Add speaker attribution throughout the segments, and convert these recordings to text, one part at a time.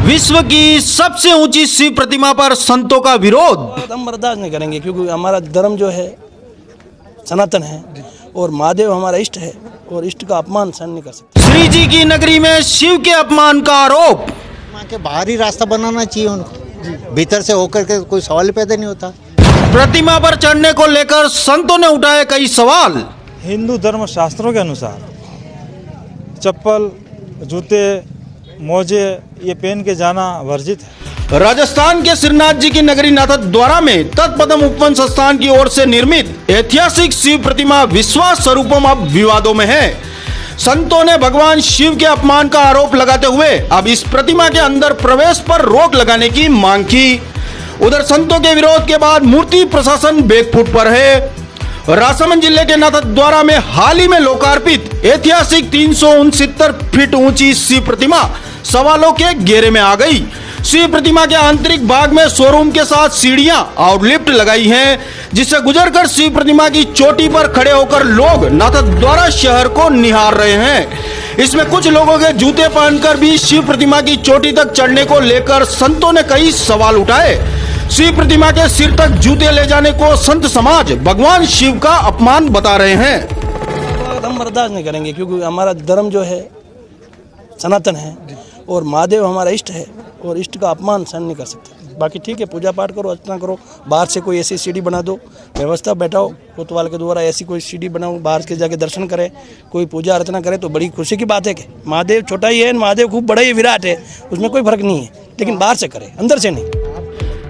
Speaker 1: विश्व की सबसे ऊंची शिव प्रतिमा पर संतों का विरोध।
Speaker 2: हम बर्दाश्त नहीं करेंगे क्योंकि हमारा धर्म जो है सनातन है और महादेव हमारा इष्ट है और इष्ट का अपमान सहन नहीं कर सकते।
Speaker 1: श्री जी की नगरी में शिव के अपमान का आरोप।
Speaker 3: वहाँ के बाहर ही रास्ता बनाना चाहिए उनको, भीतर से होकर के कोई सवाल पैदा नहीं होता।
Speaker 1: प्रतिमा पर चढ़ने को लेकर संतों ने उठाए कई सवाल।
Speaker 4: हिंदू धर्म शास्त्रों के अनुसार चप्पल, जूते, मोजे ये पहन के जाना वर्जित है।
Speaker 1: राजस्थान के श्रीनाथ जी की नगरी नाथद्वारा में तत्पदम उपवन संस्थान की ओर से निर्मित ऐतिहासिक शिव प्रतिमा विश्वास स्वरूपम अब विवादों में है। संतों ने भगवान शिव के अपमान का आरोप लगाते हुए अब इस प्रतिमा के अंदर प्रवेश पर रोक लगाने की मांग की। उधर संतों के विरोध के बाद मूर्ति प्रशासन बैकफुट पर है। राजसमंद जिले के नाथद्वारा में हाल ही में लोकार्पित ऐतिहासिक 369 फीट ऊंची शिव प्रतिमा सवालों के घेरे में आ गई। शिव प्रतिमा के आंतरिक भाग में शोरूम के साथ सीढ़ियां और लिफ्ट लगाई हैं, जिससे गुजरकर शिव प्रतिमा की चोटी पर खड़े होकर लोग नाथद्वारा शहर को निहार रहे हैं। इसमें कुछ लोगों के जूते पहनकर भी शिव प्रतिमा की चोटी तक चढ़ने को लेकर संतों ने कई सवाल उठाए। शिव प्रतिमा के सिर तक जूते ले जाने को संत समाज भगवान शिव का अपमान बता रहे हैं।
Speaker 2: हम बर्दाश्त नहीं करेंगे क्योंकि हमारा धर्म जो है सनातन है और महादेव हमारा इष्ट है और इष्ट का अपमान सहन नहीं कर सकते। बाकी ठीक है, पूजा पाठ करो, अर्चना करो, बाहर से कोई ऐसी सीढ़ी बना दो, व्यवस्था बैठाओ, कोतवाल के द्वारा ऐसी कोई सीढ़ी बनाओ, बाहर के जाके दर्शन करें, कोई पूजा अर्चना करे तो बड़ी खुशी की बात है कि महादेव छोटा ही है, महादेव खूब बड़ा ही विराट है, उसमें कोई फर्क नहीं है, लेकिन बाहर से करें, अंदर से नहीं।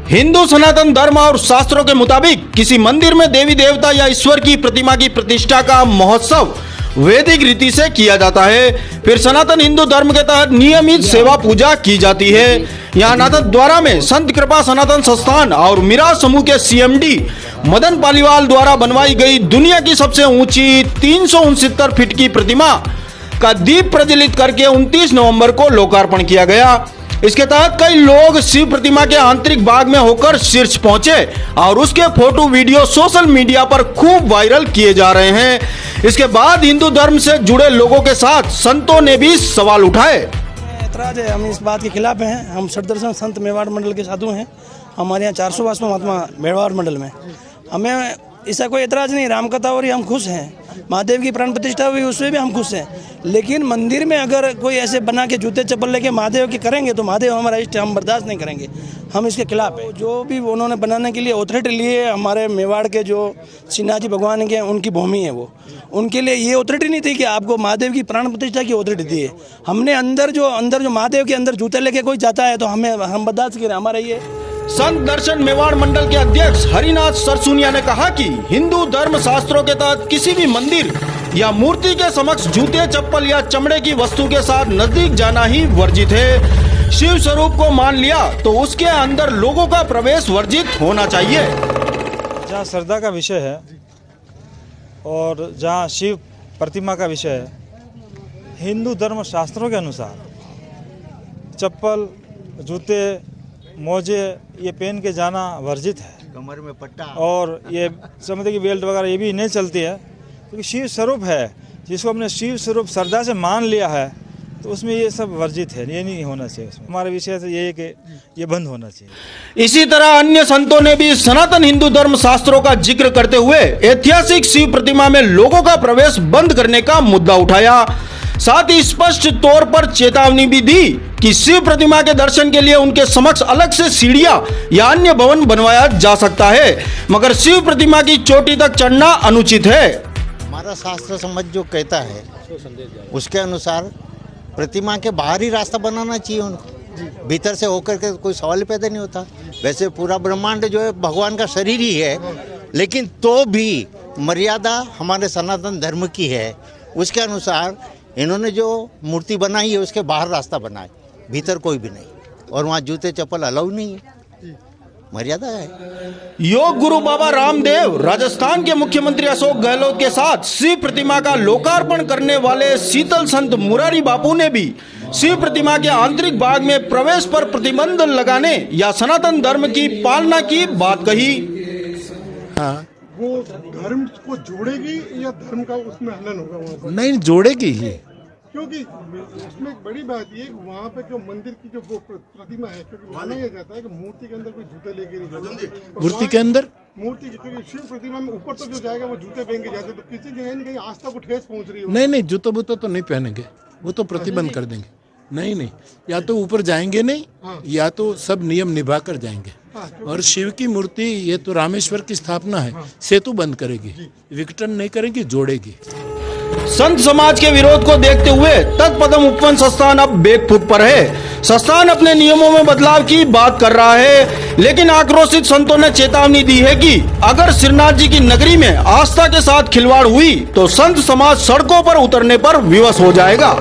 Speaker 1: हिंदू सनातन धर्म और शास्त्रों के मुताबिक किसी मंदिर में देवी देवता या ईश्वर की प्रतिमा की प्रतिष्ठा का महोत्सव वैदिक रीति से किया जाता है। फिर सनातन हिंदू धर्म के तहत नियमित सेवा पूजा की जाती है। यहाँ नाथद्वारा में संत कृपा सनातन संस्थान और मिराज समूह के सीएमडी मदन पालीवाल द्वारा बनवाई गई दुनिया की सबसे ऊंची 369 फीट की प्रतिमा का दीप प्रज्वलित करके 29 नवंबर को लोकार्पण किया गया। इसके तहत कई लोग शिव प्रतिमा के आंतरिक भाग में होकर शीर्ष पहुंचे और उसके फोटो वीडियो सोशल मीडिया पर खूब वायरल किए जा रहे हैं। इसके बाद हिंदू धर्म से जुड़े लोगों के साथ संतों ने भी सवाल उठाए।
Speaker 2: ऐतराज है, हम इस बात के खिलाफ हैं। हम षटदर्शन संत मेवाड़ मंडल के साधु हैं। हमारे यहाँ 400वां महात्मा मेवाड़ मंडल में, हमें इसका कोई ऐतराज नहीं। रामकथा हो रही, हम खुश हैं। महादेव की प्राण प्रतिष्ठा हुई, उसमें भी हम खुश हैं। लेकिन मंदिर में अगर कोई ऐसे बना के जूते चप्पल लेके महादेव की करेंगे तो महादेव हमारा इष्ट है, हम बर्दाश्त नहीं करेंगे। हम इसके खिलाफ है। जो भी उन्होंने बनाने के लिए ऑथोरिटी लिए, हमारे मेवाड़ के जो श्रीनाथ जी भगवान के उनकी भूमि है, वो उनके लिए ये ऑथोरिटी नहीं थी कि आपको महादेव की प्राण प्रतिष्ठा की ऑथोरिटी दी है। हमने अंदर जो महादेव के अंदर जूते लेके कोई जाता है तो हम बर्दाश्त करें, हमारा ये।
Speaker 1: संत दर्शन मेवाड़ मंडल के अध्यक्ष हरिनाथ सरसुनिया ने कहा कि हिंदू धर्म शास्त्रों के तहत किसी भी मंदिर या मूर्ति के समक्ष जूते, चप्पल या चमड़े की वस्तु के साथ नजदीक जाना ही वर्जित है। शिव स्वरूप को मान लिया तो उसके अंदर लोगों का प्रवेश वर्जित होना चाहिए।
Speaker 4: जहाँ श्रद्धा का विषय है और जहाँ शिव प्रतिमा का विषय है, हिंदू धर्म शास्त्रों के अनुसार चप्पल, जूते, मोजे ये पहन के जाना वर्जित है।
Speaker 3: कमर में पट्टा
Speaker 4: और ये समझते कि बेल्ट वगैरह ये भी नहीं चलती है, क्योंकि शिव स्वरूप है। जिसको हमने शिव स्वरूप श्रद्धा से मान लिया है तो उसमें ये सब वर्जित है, ये नहीं होना चाहिए। उसमें हमारा विषय से ये है कि ये बंद होना चाहिए।
Speaker 1: इसी तरह अन्य संतों ने भी सनातन हिंदू धर्म शास्त्रों का जिक्र करते हुए ऐतिहासिक शिव प्रतिमा में लोगों का प्रवेश बंद करने का मुद्दा उठाया। साथ ही स्पष्ट तौर पर चेतावनी भी दी कि शिव प्रतिमा के दर्शन के लिए उनके समक्ष अलग से सीढ़ियां या अन्य भवन बनवाया जा सकता है, मगर शिव प्रतिमा की चोटी तक चढ़ना अनुचित है।
Speaker 3: हमारा शास्त्र समझ जो कहता है उसके अनुसार प्रतिमा के बाहर ही रास्ता बनाना चाहिए उनको, भीतर से होकर के कोई सवाल पैदा नहीं होता। वैसे पूरा ब्रह्मांड जो है भगवान का शरीर ही है, लेकिन तो भी मर्यादा हमारे सनातन धर्म की है। उसके अनुसार इन्होंने जो मूर्ति बनाई है उसके बाहर रास्ता बनाए, भीतर कोई भी नहीं, और वहाँ जूते चप्पल अलाउ नहीं है, मर्यादा है।
Speaker 1: योग गुरु बाबा रामदेव, राजस्थान के मुख्यमंत्री अशोक गहलोत के साथ शिव प्रतिमा का लोकार्पण करने वाले शीतल संत मुरारी बापू ने भी शिव प्रतिमा के आंतरिक भाग में प्रवेश पर प्रतिबंध लगाने या सनातन धर्म की पालना की बात कही।
Speaker 5: हाँ, वो धर्म को जोड़ेगी या धर्म का उसमें हनन होगा? वहाँ पर
Speaker 6: नहीं, जोड़ेगी ही। क्योंकि उसमें एक बड़ी बात ये कि वहाँ पे जो मंदिर की जो वो प्रतिमा है, क्योंकि माना यह जाता है कि मूर्ति के अंदर कोई जूते लेके नहीं जाते।
Speaker 7: मूर्ति के अंदर
Speaker 6: मूर्ति क्योंकि शिव प्रतिमा में ऊपर तक जो जाएगा वो जूते पहन के जाते, तो किसी जगह न कहीं आस्था को ठेस पहुंच रही है।
Speaker 7: नहीं जूतो बूतो तो नहीं पहनेंगे, वो तो प्रतिबंध कर देंगे। नहीं, या तो ऊपर जाएंगे नहीं, या तो सब नियम निभा कर जाएंगे। और शिव की मूर्ति ये तो रामेश्वर की स्थापना है, सेतु बंद करेगी, विघटन नहीं करेगी, जोड़ेगी।
Speaker 1: संत समाज के विरोध को देखते हुए तत्पदम उपवन संस्थान अब बेखुद पर है। संस्थान अपने नियमों में बदलाव की बात कर रहा है, लेकिन आक्रोशित संतों ने चेतावनी दी है कि अगर श्रीनाथ जी की नगरी में आस्था के साथ खिलवाड़ हुई तो संत समाज सड़कों पर उतरने पर विवश हो जाएगा।